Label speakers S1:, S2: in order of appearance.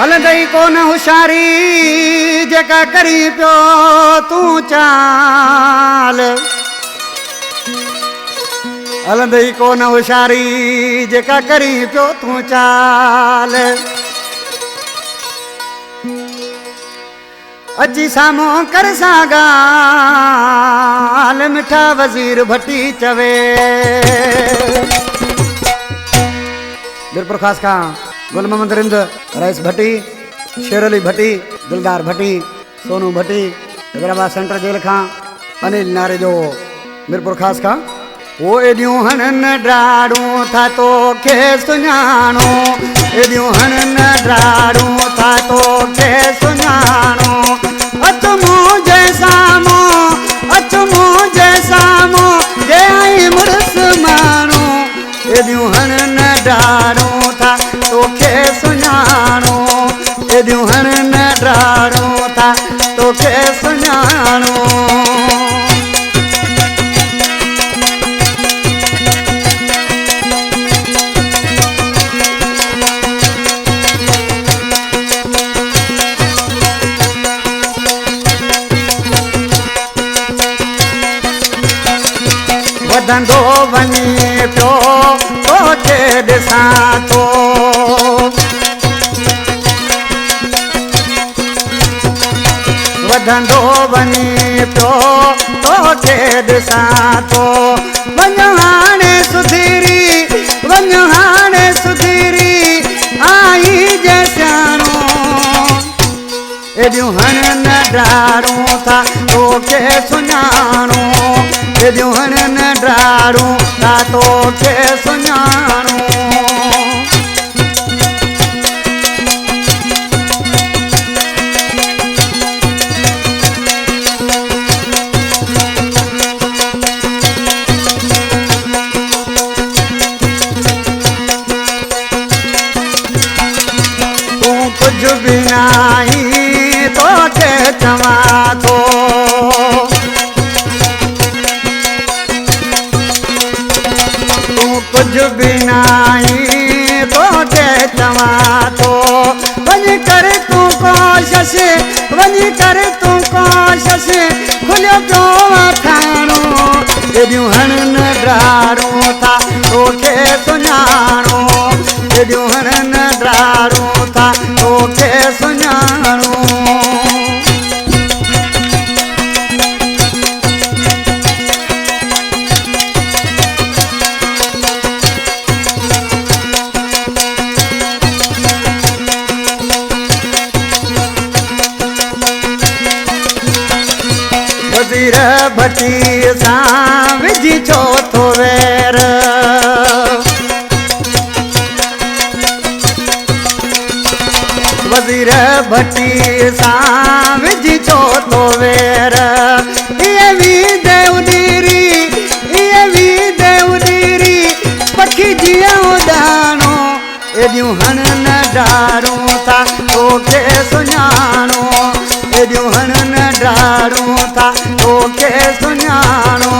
S1: हलंदई कोन होशियारी जेका करी पियो तूं चाल हलंदई कोन होशियारी जेका करी पियो तूं चाल अची साम्हूं कर सां ॻाल्हि मिठा वज़ीर भट्टी चवे दिलपुर ख़ास खां गुल मोहम्मद रिंद रईस भट्टी शेर अली भट्टी दिलदार भट्टी सोनू भट्टी हैदराबाद सेंट्रल जेल खां अनिल नारे जो मिरपुर ख़ास खां वो एडियूं हनन ड्राड़ूं था तो के सुञाणो एडियूं हनन ड्राड़ूं था तो के सुञाणो अच मुंहिंजे साम्हूं जे आई मुड़स माण्हू एडियूं हनन ड्राड़ूं था तो के सुञाणो एडियूं हनन ड्राड़ूं था तो के सुञाणो वधंदो वञे पियो तोखे ॾिसां थो वधंदो वञे पियो तोखे ॾिसां थो वञ हाणे सुधीरी आई जे सियाणो एडियूं हनन ड्राड़ूं था तोखे सुञाणो एडियूं हनन ड्राड़ूं था तोखे सुञाणो तूं कुझु बि नाहीं तोखे चवां थो कुझु बि नाहीं तोखे चवां थो वञी कर तूं कोशिश खुलियो पियो वठाणो एडियूं हनन ड्राड़ूं था तोखे सुञाणो एडियूं हनन ड्राड़ूं था तोखे सुञाणो वज़ीर भट्टी सां विझी छो थो वेर वज़ीर भट्टी सां विझी छो थो वेर इहे वी देवदीरी पखी जीअं उॾाणो एडियूं हनन ड्राड़ूं था तोखे सुञाणो एडियूं हनन ड्राड़ूं था तोखे सुञाणो